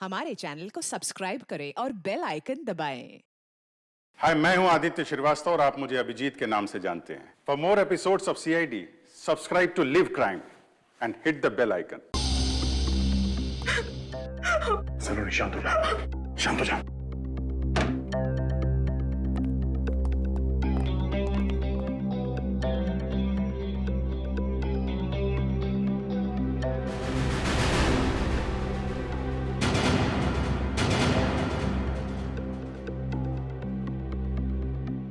हमारे चैनल को सब्सक्राइब करें और बेल आइकन दबाएं। हाय, मैं हूं आदित्य श्रीवास्तव और आप मुझे अभिजीत के नाम से जानते हैं। For more episodes of CID, subscribe to Liv Crime and hit the bell icon. Saloni, शांत हो जाओ, शांत हो जाओ।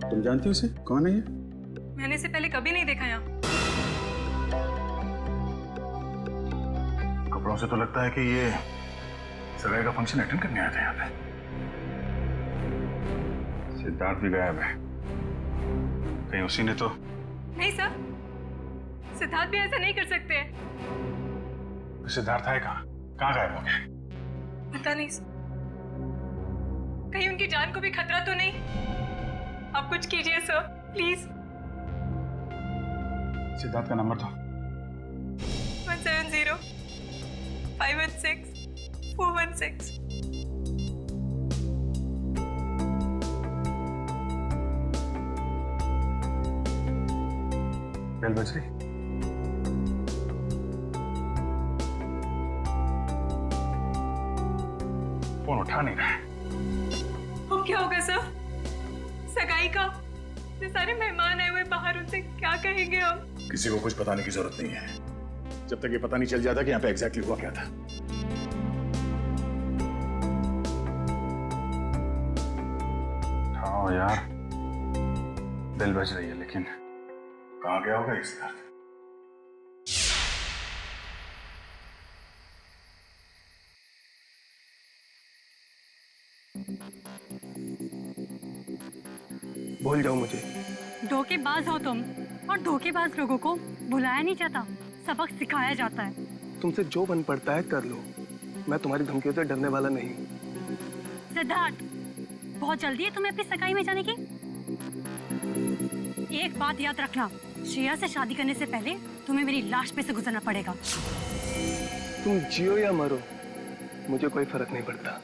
तुम जानती हो उसे? कौन है ये? मैंने इसे पहले कभी नहीं देखा यहाँ। कपड़ों से तो लगता है कि ये सगाई का फंक्शन अटेंड करने आया था यहाँ पे। सिद्धार्थ भी गायब है, कहीं उसी ने तो। नहीं सर, सिद्धार्थ भी ऐसा नहीं कर सकते हैं। सिद्धार्थ है कहाँ? कहाँ गायब हो गया? पता नहीं सर, कहीं उनकी जान को भी खतरा तो नहीं? आप कुछ कीजिए सर, प्लीज। सिद्धार्थ का नंबर तो। 170-516-416। बेल बज रही। फोन उठा नहीं रहा है। अब क्या होगा सर? सगाई का ये सारे मेहमान आए हुए बाहर, उनसे क्या कहेंगे हम? किसी को कुछ बताने की जरूरत नहीं है, जब तक ये पता नहीं चल जाता कि यहाँ पे एग्जैक्टली हुआ क्या था। हाँ यार, बेल बज रही है, लेकिन कहाँ गया होगा ये सिद्धार्थ? भूल जाओ मुझे। धोखेबाज हो तुम, और धोखेबाज लोगों को बुलाया नहीं जाता, सबक सिखाया जाता है। तुमसे जो बन पड़ता है कर लो, मैं तुम्हारी धमकियों से डरने वाला नहीं। सिद्धार्थ, बहुत जल्दी है तुम्हें अपनी सगाई में जाने की। एक बात याद रखना, श्रेया से शादी करने से पहले तुम्हें मेरी लाश पे से गुजरना पड़ेगा। तुम जियो या मरो, मुझे कोई फर्क नहीं पड़ता।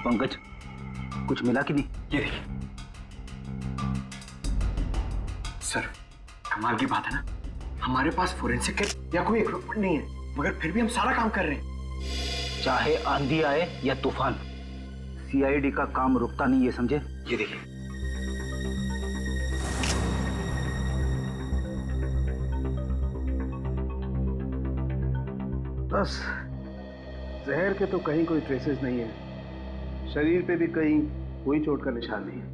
पंकज, कुछ मिला कि नहीं? ये देखिए सर, कमाल की बात है ना, हमारे पास फोरेंसिक किट या कोई इक्विपमेंट नहीं है, मगर फिर भी हम सारा काम कर रहे हैं। चाहे आंधी आए या तूफान, सीआईडी का काम रुकता नहीं, ये समझे? ये देखिए, बस जहर के तो कहीं कोई ट्रेसेस नहीं है, शरीर पे भी कहीं कोई चोट का निशान नहीं है,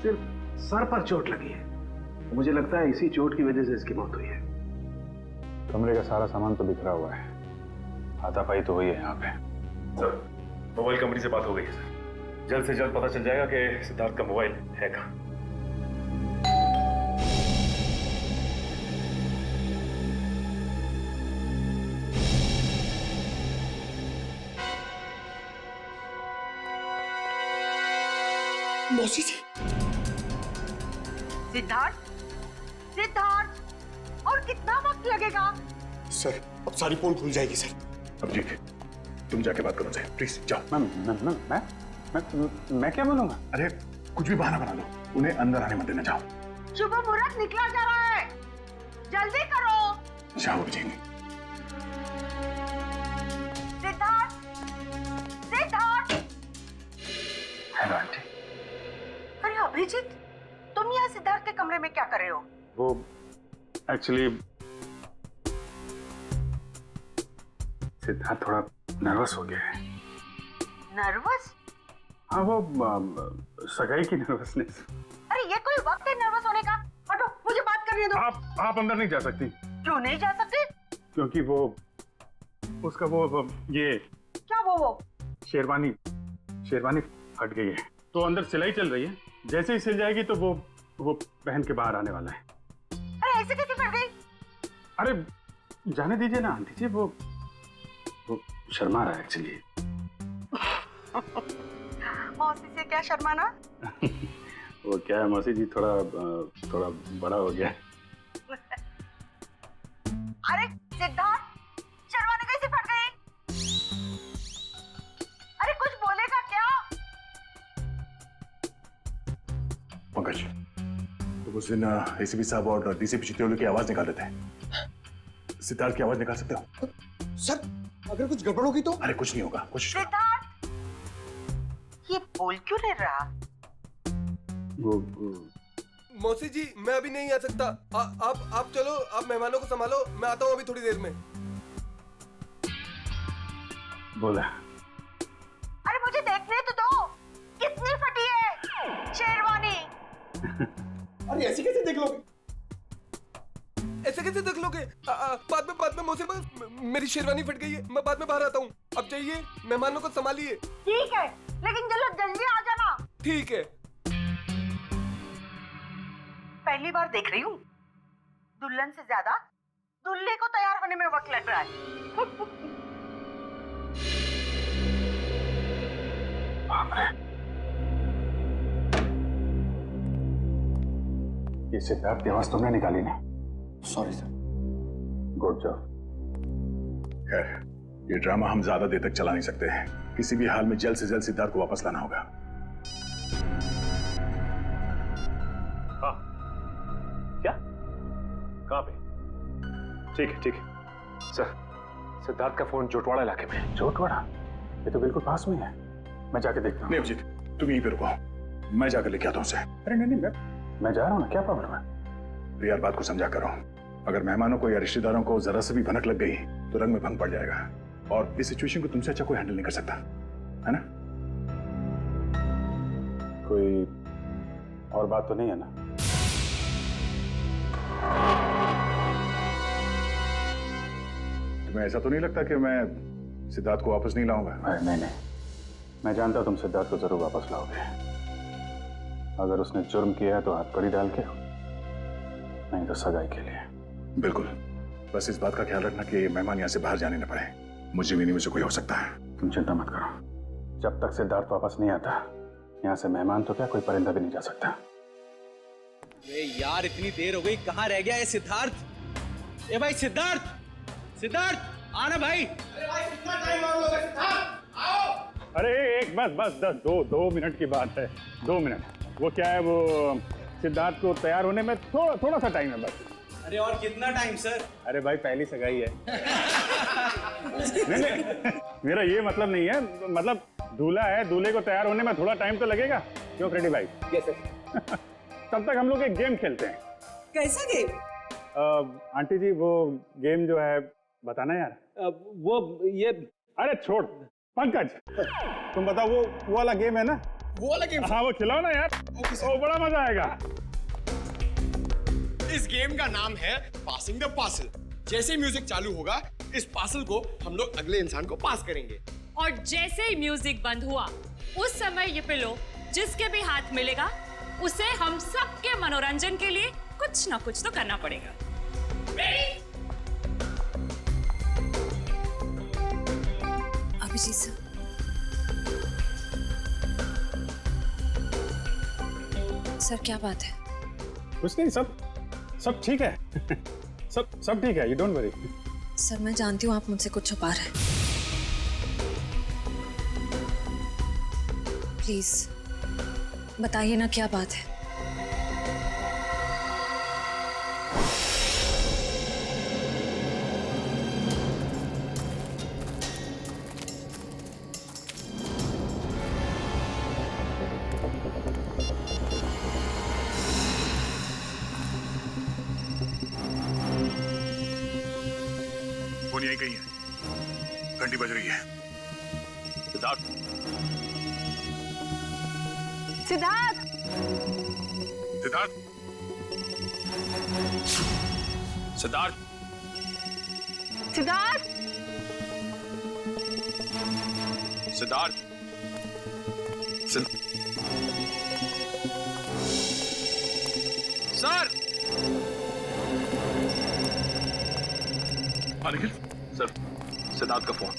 सिर्फ सर पर चोट लगी है। मुझे लगता है इसी चोट की वजह से इसकी मौत हुई है। कमरे का सारा सामान तो बिखरा हुआ है, हाथापाई तो हुई है यहाँ पे। सर, मोबाइल कंपनी से बात हो गई है सर, जल्द से जल्द पता चल जाएगा कि सिद्धार्थ का मोबाइल है कहाँ। मौसी जी। सिद्धार्थ, सिद्धार्थ, और कितना वक्त लगेगा? सर, अब सारी पोल खुल जाएगी सर। अभिजीत, तुम जाके बात करो सर, प्लीज जाओ। मैं क्या बोलूंगा? अरे कुछ भी बहाना बना लो, उन्हें अंदर आने मत देना। जाओ शुभ मुहूर्त निकला जा रहा है, जल्दी करो। जाओ अभिजीत। सिद्धार्थ, सिद्धार्थ। Hello aunty. अरे अभिजीत, तुम यहाँ सिद्धार्थ के कमरे में क्या कर रहे हो? वो एक्चुअली सिद्धार्थ थोड़ा नर्वस हो गया है। नर्वस? हाँ, वो सगाई की नर्वसनेस। अरे ये कोई वक्त है नर्वस होने का? हटो, मुझे बात करने दो। आप अंदर नहीं जा सकती। क्यों नहीं जा सकते? क्योंकि वो उसका वो ये क्या वो? शेरवानी फट गई है, तो अंदर सिलाई चल रही है। जैसे ही सिल जाएगी तो वो पहन के बाहर आने वाला है। अरे ऐसे कैसे फट गई? अरे जाने दीजिए ना आंटी जी, वो शर्मा रहा है एक्चुअली। मौसी से क्या शर्माना? वो क्या है मौसी जी, थोड़ा बड़ा हो गया है। अरे सिद्धार्थ, शेरवानी कैसे फट गई? अरे कुछ बोलेगा क्या? पंकज, तो उस दिन एसीपी साहब और डीसीपी चित्तौड़गढ़ की आवाज निकाल रहे थे। सिद्धार्थ की आवाज निकाल सकते हो? सर, अगर कुछ गड़बड़ होगी तो? अरे कुछ नहीं होगा, कोशिश करो। सिद्धार्थ, ये बोल क्यों नहीं रहा? मौसी जी, मैं अभी नहीं आ सकता। आप चलो, आप मेहमानों को संभालो, मैं आता हूँ अभी थोड़ी देर में। बोला। अरे मुझे देखने तो दो, कितनी फटी है शेरवानी। अरे ऐसे कैसे देख लोगे? ऐसे कैसे देख लोगे? बाद में मौसी, मेरी शेरवानी फट गई है, मैं बाद में बाहर आता हूँ। अब जाइए, मेहमानों को संभालिए। ठीक है, लेकिन जल्दी आ जाना। ठीक है। पहली बार देख रही हूँ, दुल्हन से ज्यादा दूल्हे को तैयार होने में वक्त लग रहा है। ये सिद्धार्थ की आवाज तुमने निकाली ना? Sorry sir. Good job. खैर, ये ड्रामा हम ज्यादा देर तक चला नहीं सकते हैं। किसी भी हाल में जल्द से जल्द सिद्धार्थ को वापस लाना होगा। हाँ, क्या? कहाँ पे? ठीक है सर। सिद्धार्थ का फोन जोटवाड़ा इलाके में है। जोटवाड़ा? ये तो बिल्कुल पास में है। मैं जाके देखता हूँ। नहीं अभिजीत, तुम यहीं पे रुको, मैं जाकर लेके आता हूँ उसे। अरे नहीं, मैं जा रहा हूँ ना, क्या प्रॉब्लम है? तो यार बात को समझा करो। अगर मेहमानों को या रिश्तेदारों को जरा से भी भनक लग गई तो रंग में भंग पड़ जाएगा, और इस सिचुएशन को तुमसे अच्छा कोई हैंडल नहीं कर सकता, है ना? कोई और बात तो नहीं है ना? तुम्हें ऐसा तो नहीं लगता कि मैं सिद्धार्थ को वापस नहीं लाऊंगा? नहीं, मैं जानता हूं तुम सिद्धार्थ को जरूर वापस लाओगे। अगर उसने जुर्म किया है तो हथकड़ी डाल के, नहीं तो सगाई के लिए। बिल्कुल, बस इस बात का ख्याल रखना कि मेहमान यहाँ से बाहर जाने न पाए। मुझे भी नहीं, मुझे कोई हो सकता है। तुम चिंता मत करो, जब तक सिद्धार्थ वापस नहीं आता यहाँ से मेहमान तो क्या, कोई परिंदा भी नहीं जा सकता। अरे यार, इतनी देर हो गई, कहाँ रह गया ये सिद्धार्थ? ए भाई सिद्धार्थ आना भाई। अरे भाई, कितना टाइम और लोगे? सिद्धार्थ आओ। अरे एक बस 2 मिनट की बात है। 2 मिनट। वो क्या है, वो सिद्धार्थ को तैयार होने में थोड़ा सा टाइम है बस। अरे और कितना टाइम सर? अरे भाई, पहली सगाई है। नहीं, मेरा ये मतलब नहीं है, मतलब दूल्हा है, दूल्हे को तैयार होने में थोड़ा टाइम तो लगेगा। क्यों फ्रेडी भाई? Yes sir. तब तक हम लोग एक गेम खेलते हैं। कैसा गेम? आंटी जी, वो गेम जो है बताना यार। वो ये, अरे छोड़ पंकज, तुम बताओ, वो वाला गेम है ना? वो वाला गेम? हाँ, वो खिलाओ ना यार। वो बड़ा मजा आएगा। इस गेम का नाम है पासिंग द पार्सल। जैसे म्यूजिक चालू होगा, इस पार्सल को हम लोग अगले इंसान को पास करेंगे। और जैसे ही म्यूजिक बंद हुआ, उस समय ये पिलो जिसके भी हाथ मिलेगा, उसे हम सबके मनोरंजन के लिए कुछ ना कुछ तो करना पड़ेगा। रेडी? अभिजीत सर, सर क्या बात है? कुछ नहीं, सब ठीक है। सब ठीक है, यू डोंट वरी। सर मैं जानती हूँ आप मुझसे कुछ छुपा रहे हैं। प्लीज बताइए ना, क्या बात है? फोन यहीं कहीं है, घंटी बज रही है। सिद्धार्थ, सिद्धार्थ, सिद्धार्थ, सिद्धार्थ, सिद्धार्थ, सिद्धार्थ, सर, निखिल सर, सिद्धार्थ का फोन।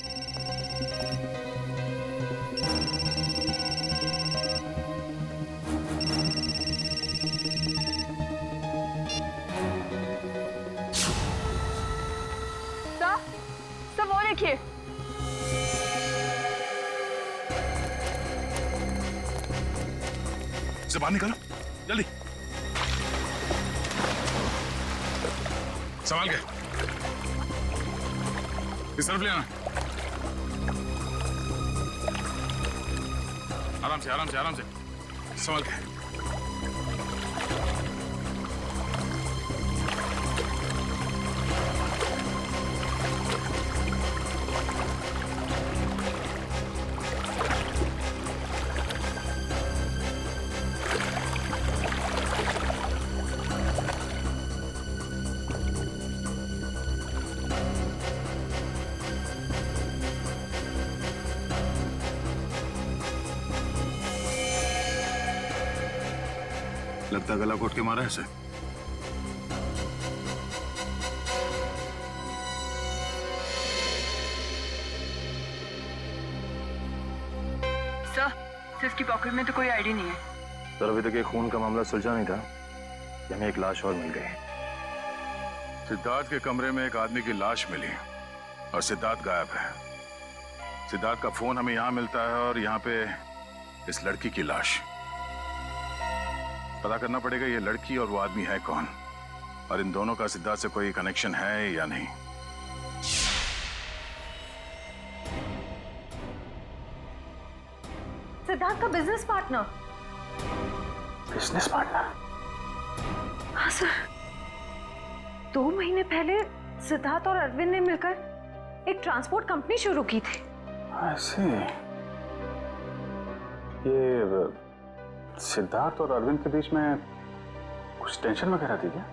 सर वो देखिए। से बाहर निकालो जल्दी। संभाल के इस तरफ ले आना। आराम से आराम से आराम से संभाल के। लगता गला घोट के मारा है इसे। सर इसकी पॉकेट में तो कोई आईडी नहीं है। सर अभी तक ये खून का मामला सुलझा नहीं था, हमें एक लाश और मिल गई। सिद्धार्थ के कमरे में एक आदमी की लाश मिली और सिद्धार्थ गायब है। सिद्धार्थ का फोन हमें यहाँ मिलता है और यहाँ पे इस लड़की की लाश। पता करना पड़ेगा ये लड़की और वो आदमी है कौन, और इन दोनों का सिद्धार्थ से कोई कनेक्शन है या नहीं। सिद्धार्थ का बिजनेस पार्टनर। Business partner? हाँ सर, 2 महीने पहले सिद्धार्थ और अरविंद ने मिलकर एक ट्रांसपोर्ट कंपनी शुरू की थी। ऐसे ये सिद्धार्थ और अरविंद के बीच में कुछ टेंशन वगैरह थी क्या?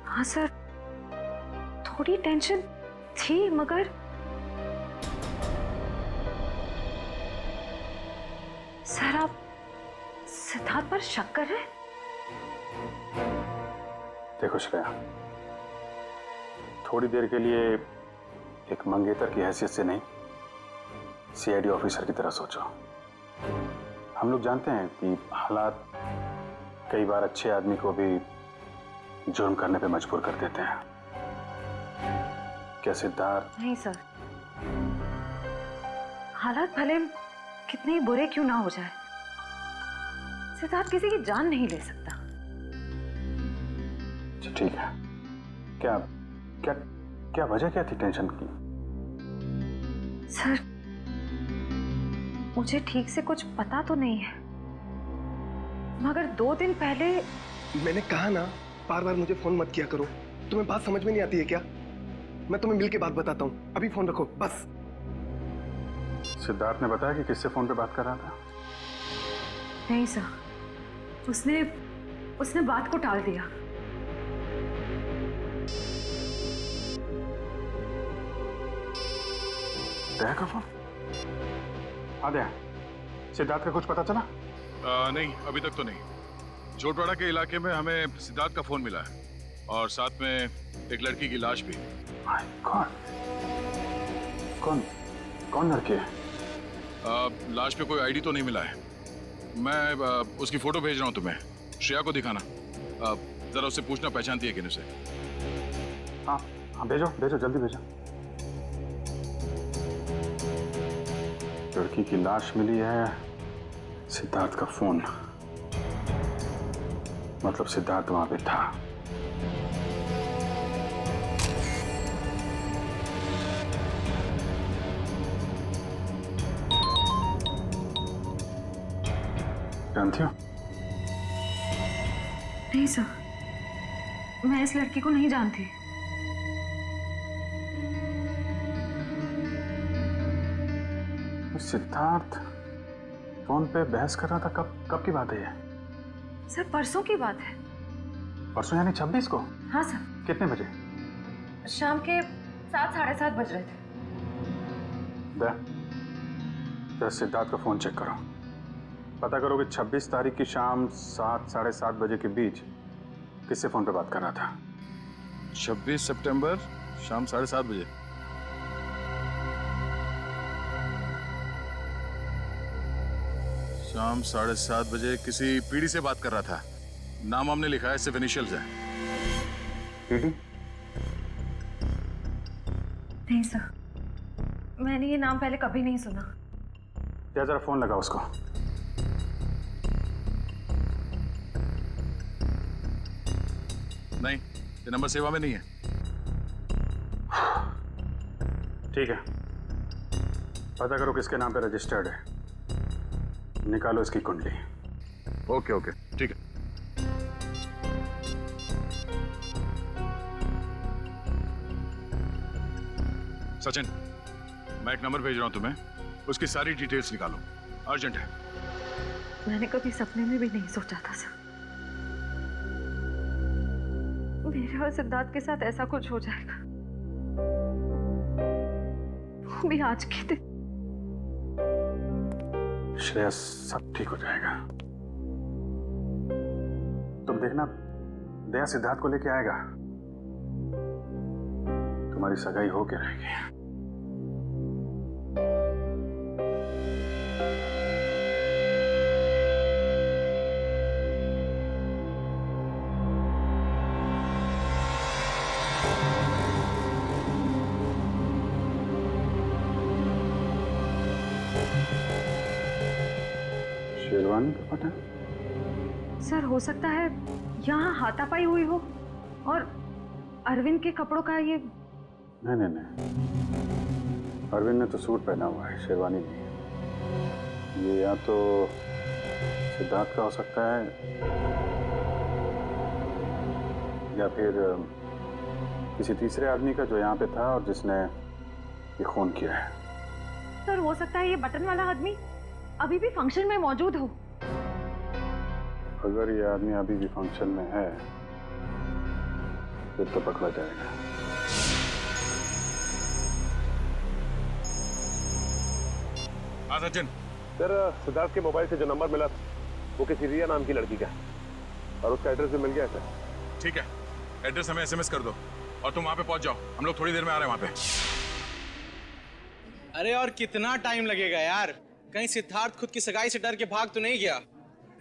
हाँ सर, थोड़ी टेंशन थी, मगर सर आप सिद्धार्थ पर शक कर रहे हैं? देखो श्रेया, थोड़ी देर के लिए एक मंगेतर की हैसियत से नहीं, सीआईडी ऑफिसर की तरह सोचो। हम लोग जानते हैं कि हालात कई बार अच्छे आदमी को भी जुर्म करने पे मजबूर कर देते हैं। क्या सिद्धार्थ? नहीं सर, हालात भले कितने ही बुरे क्यों ना हो जाए, सिद्धार्थ किसी की जान नहीं ले सकता। ठीक है, क्या क्या क्या वजह क्या थी टेंशन की? सर मुझे ठीक से कुछ पता तो नहीं है, मगर 2 दिन पहले। मैंने कहा ना, बार बार मुझे फोन मत किया करो। तुम्हें बात समझ में नहीं आती है क्या? मैं तुम्हें मिल के बात बताता हूँ, अभी फोन रखो बस। सिद्धार्थ ने बताया कि किससे फोन पे बात कर रहा था? नहीं सर, उसने बात को टाल दिया। दया का फोन? हाँ दया, सिद्धार्थ का कुछ पता चला? नहीं, अभी तक तो नहीं। जोटवाड़ा के इलाके में हमें सिद्धार्थ का फोन मिला है और साथ में एक लड़की की लाश भी। कौन कौन लड़की है? लाश पे कोई आईडी तो नहीं मिला है। मैं उसकी फोटो भेज रहा हूँ तुम्हें, श्रेया को दिखाना। जरा उससे पूछना पहचानती है कि नहीं उसे। हाँ हाँ, भेजो भेजो, जल्दी भेजो। लड़की की लाश मिली है, सिद्धार्थ का फोन, मतलब सिद्धार्थ वहां पे था। जानती हो? नहीं सर, मैं इस लड़की को नहीं जानती। सिद्धार्थ फोन पे बहस कर रहा था, कब की बात है ये? सर परसों की बात है। परसों यानी 26 को? हाँ सर। कितने बजे? शाम के 7 साढ़े 7 बज रहे थे। जरा सिद्धार्थ का फोन चेक करो, पता करो कि 26 तारीख की शाम 7 साढ़े 7 बजे के बीच किससे फोन पे बात कर रहा था। 26 सितंबर शाम 7:30 बजे। शाम 7:30 बजे किसी पीढ़ी से बात कर रहा था। नाम हमने लिखा है, सिर्फ इनिशियल्स है। पीढ़ी? नहीं सर, मैंने ये नाम पहले कभी नहीं सुना। क्या जरा फोन लगा उसको। नहीं, ये नंबर सेवा में नहीं है। ठीक है, पता करो किसके नाम पे रजिस्टर्ड है, निकालो इसकी कुंडली। ओके ओके ठीक है। सचिन, मैं एक नंबर भेज रहा हूं तुम्हें, उसकी सारी डिटेल्स निकालो, अर्जेंट है। मैंने कभी सपने में भी नहीं सोचा था सर, मेरे और सिद्धार्थ के साथ ऐसा कुछ हो जाएगा। वो भी आज के दिन। श्रेया, सब ठीक हो जाएगा। तुम देखना, दया सिद्धार्थ को लेके आएगा, तुम्हारी सगाई होके रहेगी। शेरवानी का पता? सर हो सकता है यहाँ हाथापाई हुई हो और अरविंद के कपड़ों का ये। नहीं, अरविंद ने तो सूट पहना हुआ है, शेरवानी नहीं है। ये या तो सिद्धार्थ का हो सकता है या फिर किसी तीसरे आदमी का जो यहाँ पे था और जिसने ये खून किया है। सर हो सकता है ये बटन वाला आदमी अभी भी फंक्शन में मौजूद हो। अगर ये आदमी अभी भी फंक्शन में है फिर तो पकड़ा जाएगा। हाँ सचिन। सर सिद्धार्थ के मोबाइल से जो नंबर मिला वो किसी रिया नाम की लड़की का और उसका एड्रेस भी मिल गया सर। ठीक है, एड्रेस हमें एसएमएस कर दो और तुम वहां पे पहुंच जाओ, हम लोग थोड़ी देर में आ रहे हैं वहां पे। अरे और कितना टाइम लगेगा यार? कहीं सिद्धार्थ खुद की सगाई से डर के भाग तो नहीं गया?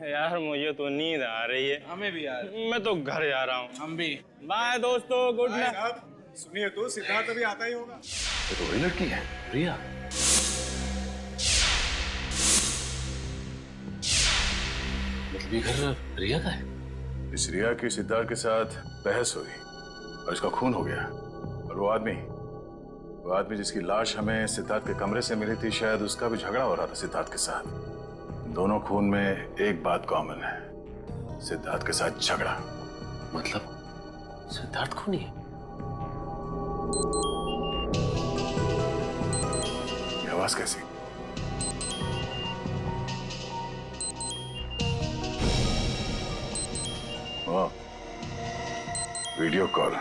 यार मुझे तो नींद आ रही है। हमें भी यार। मैं तो घर जा रहा हूँ। हम भी। बाय दोस्तों, गुड नाइट। सुनिए तो सिद्धार्थ अभी आता ही होगा। ये तो वही लड़की है, रिया। मतलब ये घर रिया का है? इस रिया की सिद्धार्थ के साथ बहस हुई और इसका खून हो गया। और वो आदमी जिसकी लाश हमें सिद्धार्थ के कमरे से मिली थी, शायद उसका भी झगड़ा हो रहा था सिद्धार्थ के साथ। दोनों खून में एक बात कॉमन है, सिद्धार्थ के साथ झगड़ा। मतलब सिद्धार्थ खूनी है? ये आवाज कैसी? वाह, वीडियो कॉल।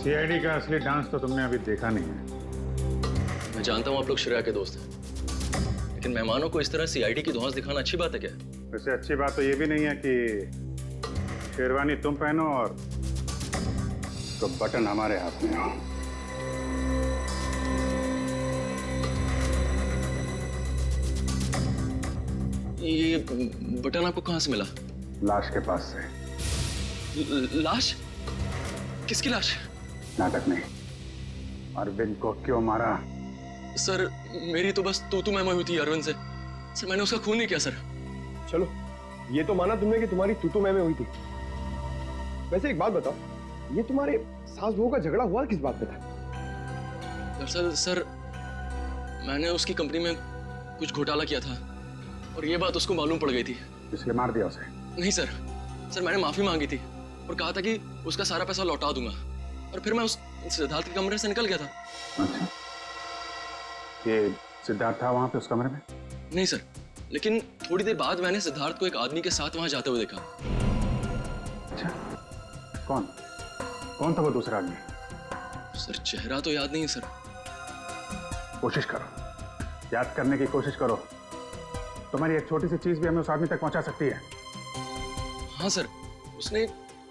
सीआईडी का असली डांस तो तुमने अभी देखा नहीं है। मैं जानता हूँ आप लोग श्रेया के दोस्त हैं, लेकिन मेहमानों को इस तरह सीआईडी की धौंस दिखाना अच्छी बात है क्या? वैसे अच्छी बात तो ये भी नहीं है कि शेरवानी तुम पहनो और तो बटन हमारे हाथ में हो। ये बटन आपको कहाँ से मिला? लाश के पास से। लाश? किसकी लाश? नाटक नहीं। अरविंद को क्यों मारा? सर मेरी तो बस तू मैं हुई थी अरविंद से। सर मैंने उसका खून नहीं किया सर। चलो ये तो माना तुमने कि तुम्हारी तू मैं हुई थी। वैसे एक बात बताओ, ये तुम्हारे सास बहू का झगड़ा हुआ किस बात पे था? दरअसल सर मैंने उसकी कंपनी में कुछ घोटाला किया था और ये बात उसको मालूम पड़ गई थी। इसलिए मार दिया उसे? नहीं सर, मैंने माफी मांगी थी और कहा था कि उसका सारा पैसा लौटा दूंगा और फिर मैं उस सिद्धार्थ के कमरे से निकल गया था। अच्छा, ये सिद्धार्थ था वहां पे उस कमरे में? नहीं सर, लेकिन थोड़ी देर बाद मैंने सिद्धार्थ को एक आदमी के साथ वहां जाते हुए देखा। अच्छा, कौन कौन था वो दूसरा आदमी? सर चेहरा तो याद नहीं सर। कोशिश करो, याद करने की कोशिश करो। तुम्हारी एक छोटी सी चीज भी हमें उस आदमी तक पहुंचा सकती है। हाँ सर, उसने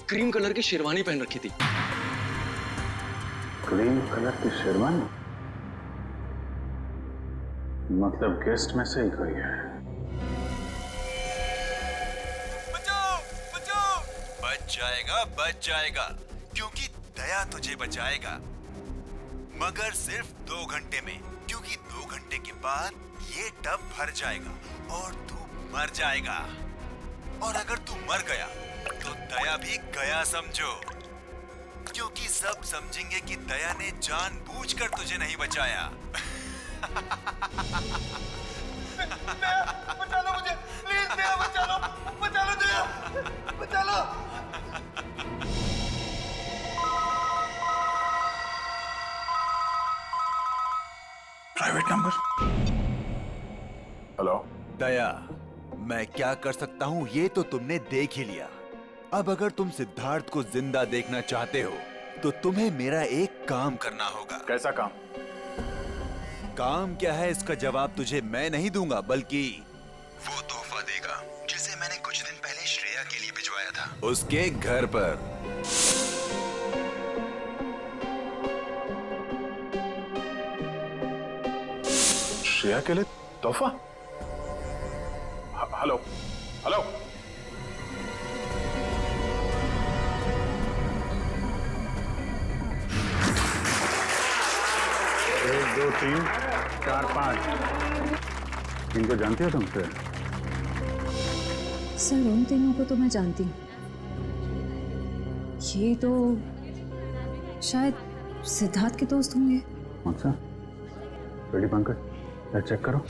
क्रीम कलर की शेरवानी पहन रखी थी। क्रीम कलर की शेरवानी? मतलब गेस्ट में से ही कोई है। बच जाएगा क्योंकि दया तुझे बचाएगा, मगर सिर्फ 2 घंटे में, क्योंकि 2 घंटे के बाद ये टब भर जाएगा और तू मर जाएगा। और अगर तू मर गया तो दया भी गया समझो, क्योंकि सब समझेंगे कि दया ने जानबूझकर तुझे नहीं बचाया। बचा लो मुझे, प्लीज दया, बचा लो दया, बचा लो। Private number. हेलो दया, मैं क्या कर सकता हूँ ये तो तुमने देख ही लिया। अब अगर तुम सिद्धार्थ को जिंदा देखना चाहते हो तो तुम्हें मेरा एक काम करना होगा। कैसा काम? काम क्या है इसका जवाब तुझे मैं नहीं दूंगा, बल्कि वो तोहफा देगा जिसे मैंने कुछ दिन पहले श्रेया के लिए भिजवाया था उसके घर पर। श्रेया के लिए तोहफा? Hello hello, 1 2 3 4 5। इनको जानती हो तुम? सर उन तीनों को तो मैं जानती हूँ। ये तो शायद सिद्धार्थ के दोस्त होंगे। अच्छा, रेडी पंकज, चेक करो।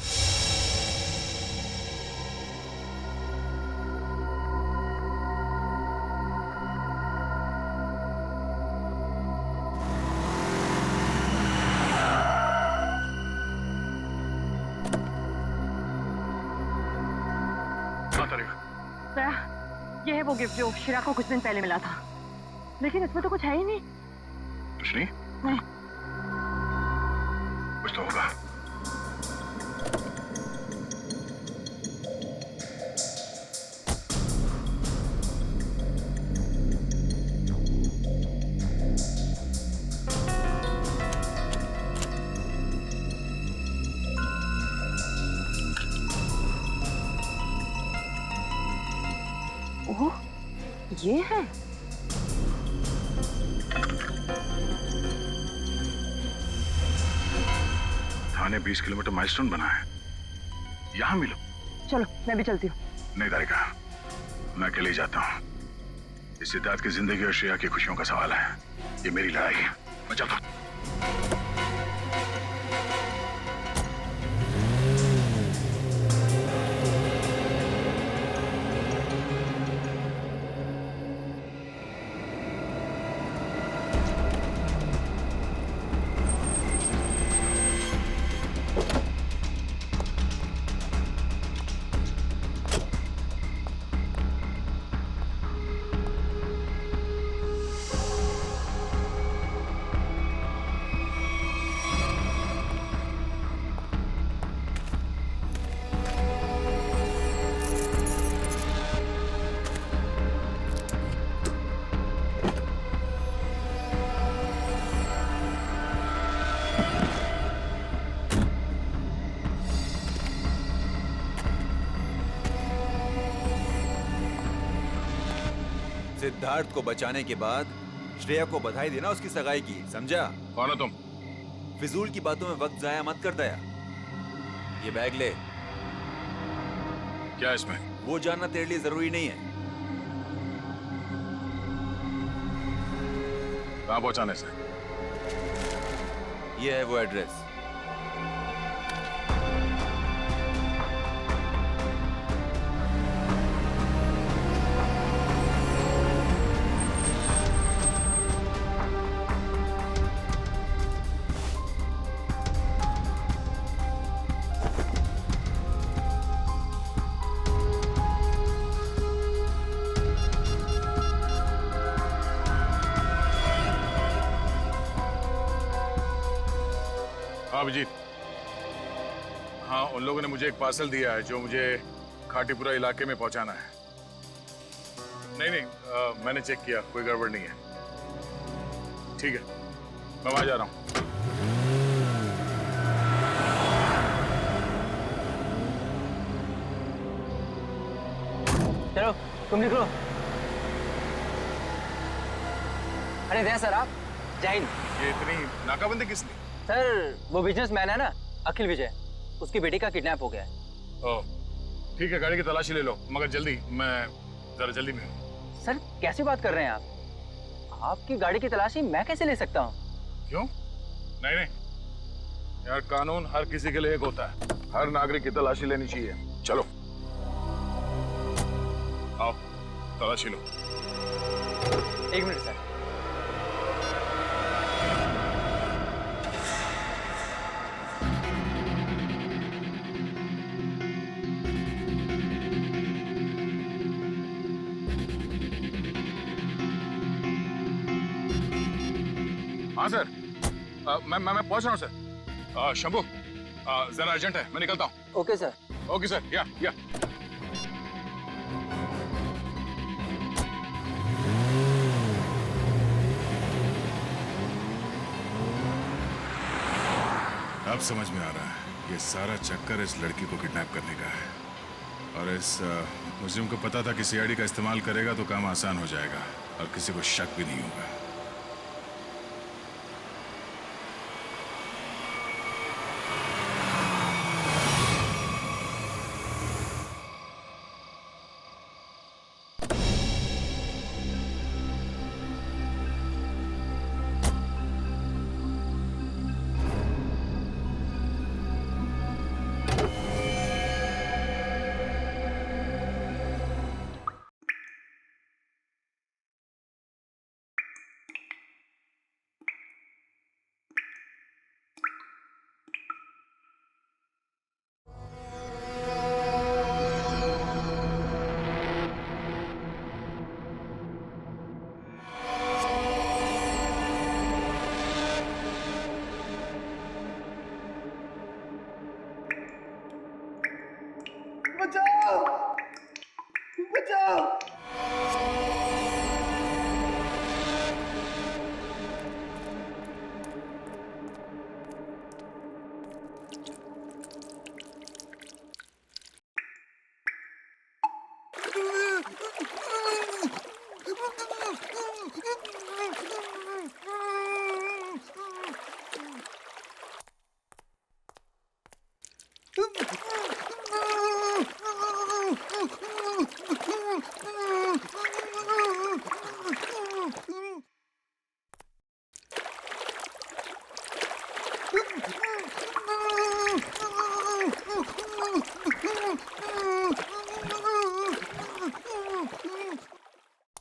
ये है वो गिफ्ट जो शिरा को कुछ दिन पहले मिला था, लेकिन इसमें तो कुछ है ही नहीं। कुछ नहीं? नहीं। कुछ तो होगा। ओह, ये है। थाने 20 किलोमीटर माइलस्टोन बना है, यहाँ मिलो। चलो मैं भी चलती हूँ। नहीं तारिका, मैं अकेले ही जाता हूँ। इस सिद्धार्थ की जिंदगी और श्रेया की खुशियों का सवाल है। ये मेरी लड़ाई है, मैं चलता हूँ। सिद्धार्थ को बचाने के बाद श्रेया को बधाई देना उसकी सगाई की, समझा? कौन हो तुम? फिजूल की बातों में वक्त जाया मत कर दया। ये बैग ले। क्या इसमें? वो जानना तेरे लिए जरूरी नहीं है। कहाँ पहुंचाने से? ये है वो एड्रेस। अभिजीत। हाँ, उन लोगों ने मुझे एक पार्सल दिया है जो मुझे खाटीपुरा इलाके में पहुंचाना है। नहीं, मैंने चेक किया, कोई गड़बड़ नहीं है। ठीक है, मैं वहां जा रहा हूं। चलो तुम निकलो। अरे दया सर, आप जय हिंद। ये इतनी नाकाबंदी किस लिए? सर वो बिजनेसमैन है ना, अखिल विजय, उसकी बेटी का किडनैप हो गया है। ओह, ठीक है, गाड़ी की तलाशी ले लो, मगर जल्दी, मैं जरा जल्दी में हूँ। सर कैसी बात कर रहे हैं आप? आपकी गाड़ी की तलाशी मैं कैसे ले सकता हूँ? क्यों? नहीं यार, कानून हर किसी के लिए एक होता है। हर नागरिक की तलाशी लेनी चाहिए। चलो आओ, तलाशी लो। एक मिनट सर। हाँ सर, मैं पहुंच रहा हूँ सर। शंभू, जरा अर्जेंट है, मैं निकलता हूँ। Okay sir. ओके सर, या। अब समझ में आ रहा है, ये सारा चक्कर इस लड़की को किडनैप करने का है। और इस मुजरिम को पता था कि सीआईडी का इस्तेमाल करेगा तो काम आसान हो जाएगा और किसी को शक भी नहीं होगा। बचाओ! बचाओ!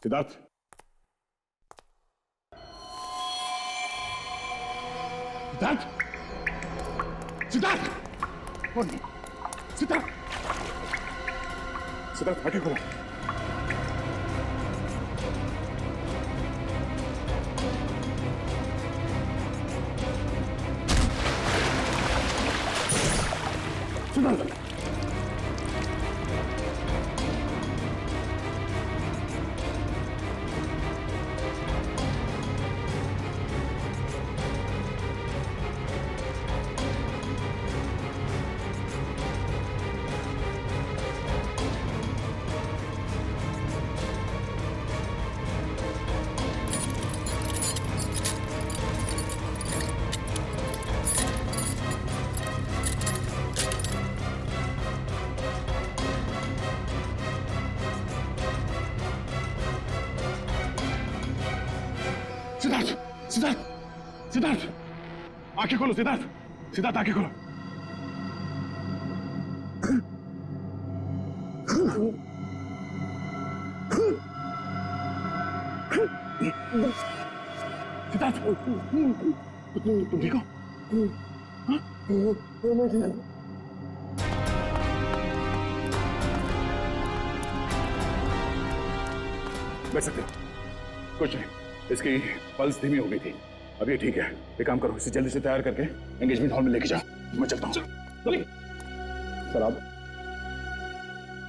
सिद्धार्थ, सिद्धार्थ, सिद्धार्थ, सिद्धार्थ, सिद्धार्थ, आगे खोलो। सिद्धार्थ, सिद्धार्थ, सिद्धार्थ, सिद्धार्थ, आंखें खोलो। सिद्धार्थ, सिद्धार्थ, आंखें खोलो। सिद्धार्थ, तुम ठीक हो? हाँ? बैठ सकते हो। कुछ नहीं, इसकी पल्स धीमी हो गई थी, अब ये ठीक है, एक काम करो, इसे जल्दी से तैयार करके एंगेजमेंट हॉल में लेके जाओ। मैं चलता हूँ। सर आप,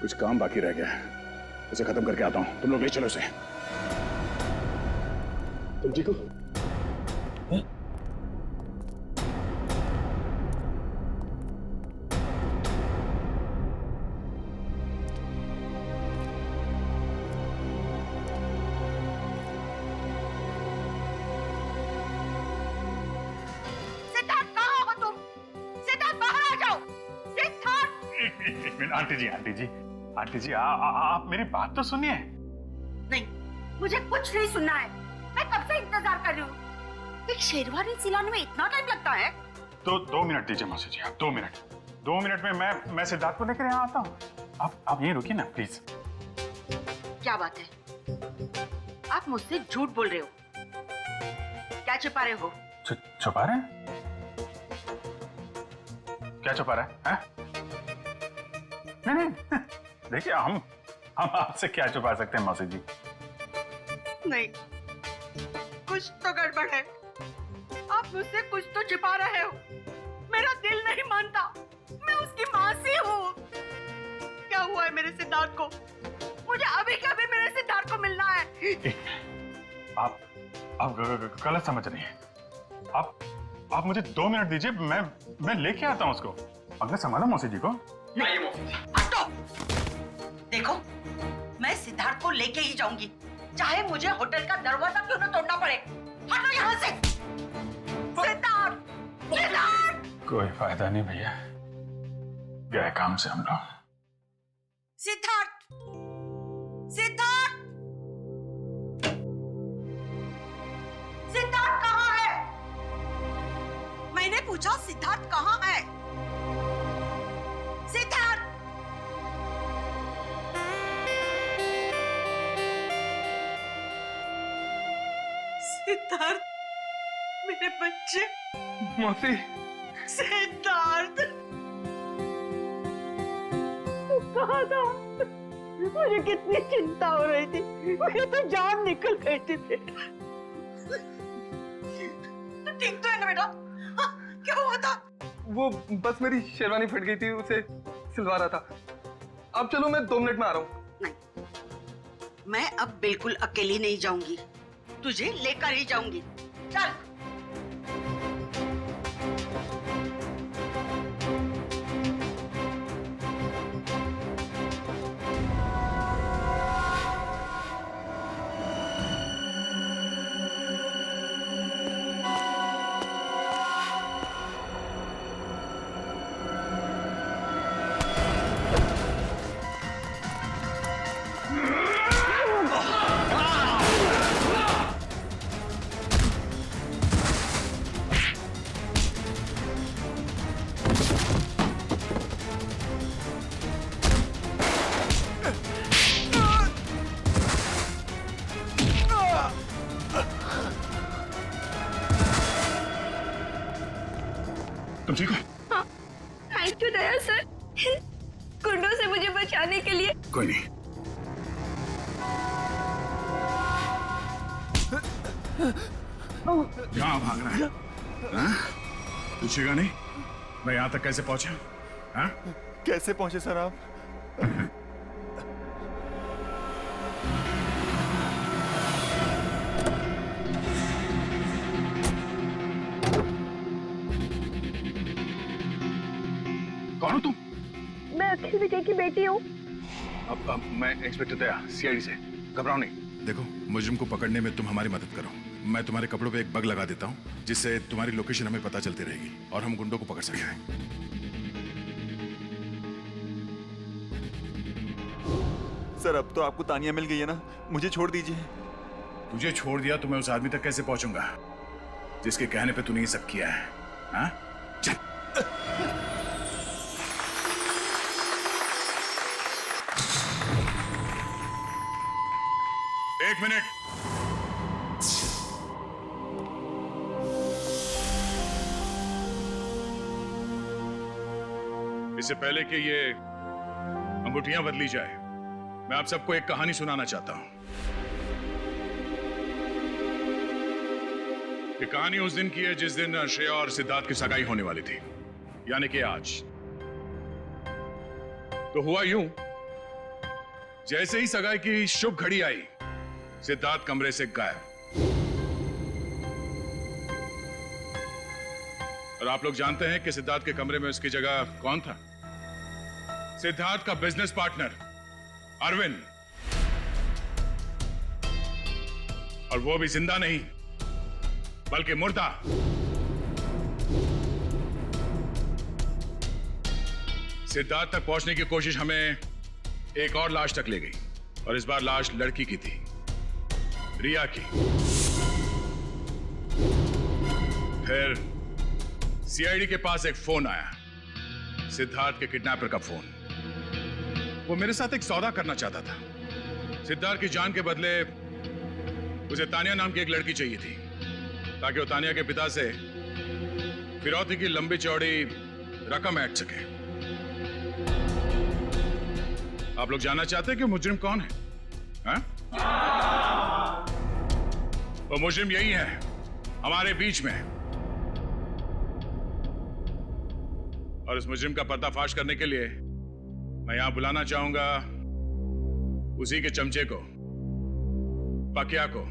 कुछ काम बाकी रह गया है, उसे खत्म करके आता हूँ। तुम लोग ले चलो इसे। तुम ठीक हो? आंटी जी आप मेरी बात तो सुनिए। नहीं, मुझे कुछ नहीं सुनना है। मैं कब से इंतजार कर रही हूँ। एक शेरवानी सिलाने में इतना टाइम लगता है? तो 2 मिनट दीजिए मौसी जी, आप 2 मिनट। 2 मिनट में मैं सिद्धार्थ को लेकर यहाँ आता हूँ। आप यहीं रुकिए ना प्लीज। क्या बात है? आप मुझसे झूठ बोल रहे हो। क्या छुपा रहे हो? छुपा रहे हैं? क्या छुपा रहा है? नहीं देखिए, हम आपसे क्या छुपा सकते हैं मौसी जी? नहीं, कुछ तो गड़बड़ है। आप मुझसे कुछ तो छिपा रहे हो। मेरा दिल नहीं मानता। मैं उसकी मौसी हूँ। क्या हुआ है मेरे सिद्धार्थ को? मुझे अभी के अभी मेरे सिद्धार्थ को मिलना है। आप गलत समझ रही हैं। आप मुझे 2 मिनट दीजिए, मैं लेके आता हूँ उसको। अगर संभालो मौसी जी को। हटो। देखो, मैं सिद्धार्थ को लेके ही जाऊंगी, चाहे मुझे होटल का दरवाजा क्यों न तोड़ना पड़े। हटो यहाँ से। सिद्धार्थ, सिद्धार्थ। कोई फायदा नहीं भैया, गए काम से हम लोग। सिद्धार्थ, सिद्धार्थ, सिद्धार्थ कहाँ है? मैंने पूछा सिद्धार्थ कहाँ है? सिद्धार्थ, सिद्धार्थ, मेरे बच्चे। मौसी। सिद्धार्थ, तू कहाँ था? मुझे कितनी चिंता हो रही थी। मेरी तो जान निकल गई थी बेटा। तू ठीक तो है ना बेटा? क्या हुआ था? वो बस मेरी शेरवानी फट गई थी, उसे सिलवा रहा था। अब चलो, मैं 2 मिनट में आ रहा हूँ। नहीं, मैं अब बिल्कुल अकेली नहीं जाऊंगी। तुझे लेकर ही जाऊंगी। चल। तुम ठीक हो? हाँ, थैंक यू दया सर, गुंडों से मुझे बचाने के लिए। कोई नहीं। कहाँ भाग रहा है? हाँ? पूछेगा नहीं मैं यहाँ तक कैसे पहुंचा? हाँ? कैसे पहुंचे सर आप? कौन हो तुम? मैं अखिल विजय की बेटी हूँ। अब मैं इंस्पेक्टर दया, सीआईडी से। घबराओ नहीं। देखो, मुजरिम को पकड़ने में तुम हमारी मदद करो। मैं तुम्हारे कपड़ों पे एक बग लगा देता हूँ, जिससे तुम्हारी लोकेशन हमें पता चलती रहेगी और हम गुंडों को पकड़ सकेंगे। सर, अब तो आपको तानिया मिल गई है ना, मुझे छोड़ दीजिए। तुझे छोड़ दिया तो मैं उस आदमी तक कैसे पहुंचूंगा जिसके कहने पे तूने ये सब किया है? हाँ? चल। एक मिनट। इससे पहले कि ये अंगूठियां बदली जाए, मैं आप सबको एक कहानी सुनाना चाहता हूं। कि कहानी उस दिन की है जिस दिन श्रेया और सिद्धार्थ की सगाई होने वाली थी, यानी कि आज। तो हुआ यूं, जैसे ही सगाई की शुभ घड़ी आई, सिद्धार्थ कमरे से गायब। और आप लोग जानते हैं कि सिद्धार्थ के कमरे में उसकी जगह कौन था? सिद्धार्थ का बिजनेस पार्टनर अरविंद। और वो भी जिंदा नहीं, बल्कि मुर्दा। सिद्धार्थ तक पहुंचने की कोशिश हमें एक और लाश तक ले गई, और इस बार लाश लड़की की थी, रिया की। फिर सीआईडी के पास एक फोन आया, सिद्धार्थ के किडनैपर का फोन। वो मेरे साथ एक सौदा करना चाहता था। सिद्धार्थ की जान के बदले उसे तानिया नाम की एक लड़की चाहिए थी, ताकि वो तानिया के पिता से फिरौती की लंबी चौड़ी रकम ऐंठ सके। आप लोग जानना चाहते हैं कि मुजरिम कौन है? हाँ? वो मुजरिम यही है, हमारे बीच में। और इस मुजरिम का पर्दाफाश करने के लिए मैं यहां बुलाना चाहूंगा उसी के चमचे को, पकिया को।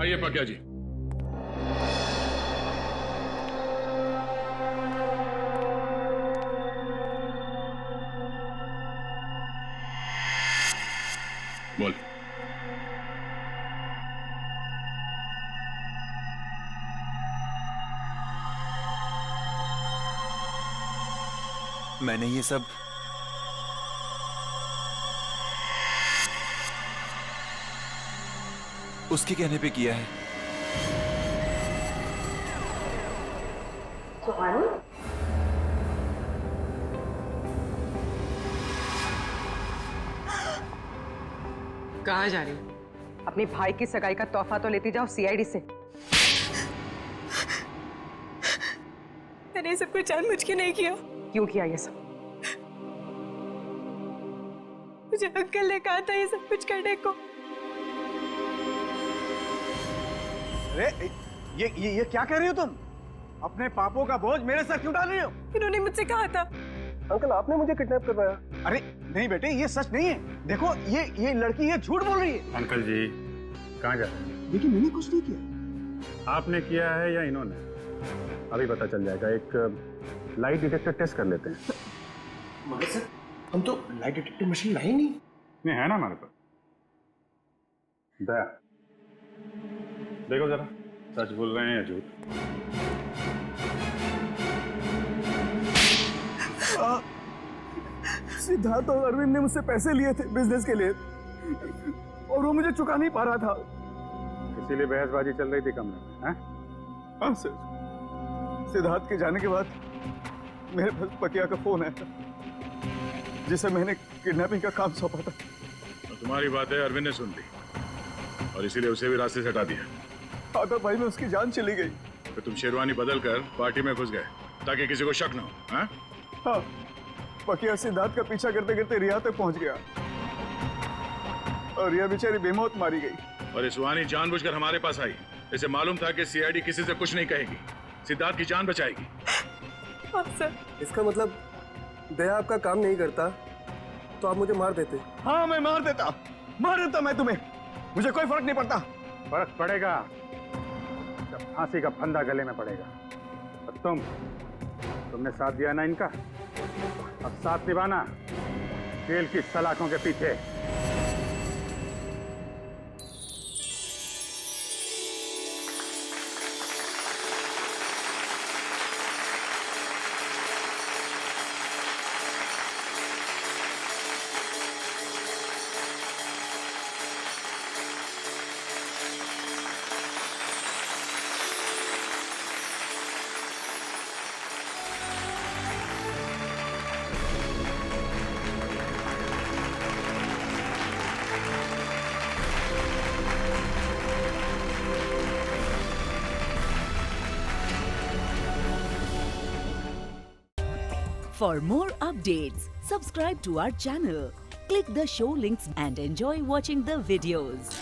आइए पकिया जी। बोल। मैंने ये सब उसके कहने पे किया है। कहाँ जा रही हो? अपने भाई की सगाई का तोहफा तो लेती जाओ सीआईडी से। मैंने सब कुछ जानबूझ के नहीं किया। क्यों किया ये सब? मुझे अंकल ने कहा था ये सब कुछ करने को। अरे ये क्या कह रही हो तुम? अपने पापों का बोझ मेरे सर क्यों डाल रही हो? इन्होंने मुझसे कहा था। अंकल आपने मुझे किडनैप करवाया। अरे नहीं बेटे, ये सच नहीं है। देखो ये लड़की ये झूठ बोल रही है। अंकल जी कहाँ जा रहे हैं? देखिए मैंने कुछ नहीं किया। आपने किया है या इन्होंने? अभी पता चल जाएगा। एक लाइट डिटेक्टर टेस्ट कर लेते हैं। मगर सर हम तो लाइट डिटेक्टर मशीन लाए नहीं। नहीं है ना हमारे पास। दया देखो जरा, सच बोल रहे हैं या झूठ? सिद्धार्थ और अरविंद ने मुझसे पैसे लिए थे बिजनेस के लिए, और वो मुझे चुका नहीं पा रहा था, इसीलिए बहसबाजी चल रही थी कमरे में। हाँ सर। सिद्धार्थ के जाने के बाद मेरे पास पकिया का फोन आया था, जिसे मैंने किडनैपिंग का काम सौंपा था। तो तुम्हारी बातें अरविंद ने सुन ली और इसीलिए उसे भी रास्ते से हटा दिया। आधा भाई में उसकी जान चली गई। तो तुम शेरवानी बदल कर पार्टी में घुस गए ताकि किसी को शक न हो। हाँ? हाँ, पकिया सिद्धार्थ का पीछा करते करते रिया तक पहुंच गया, और रिया बेचारी बेमौत मारी गई। और ये सुहानी जानबूझकर हमारे पास आई। इसे मालूम था कि सीआईडी किसी से कुछ नहीं कहेगी, सिद्धार्थ की जान बचाएगी। सर इसका मतलब दया आपका काम नहीं करता तो आप मुझे मार देते? हाँ मैं मार देता मैं तुम्हें, मुझे कोई फर्क नहीं पड़ता। फर्क पड़ेगा जब फांसी का फंदा गले में पड़ेगा। और तुमने साथ दिया ना इनका, अब साथ निभाना जेल की सलाखों के पीछे। For more updates, subscribe to our channel, click the show links and enjoy watching the videos.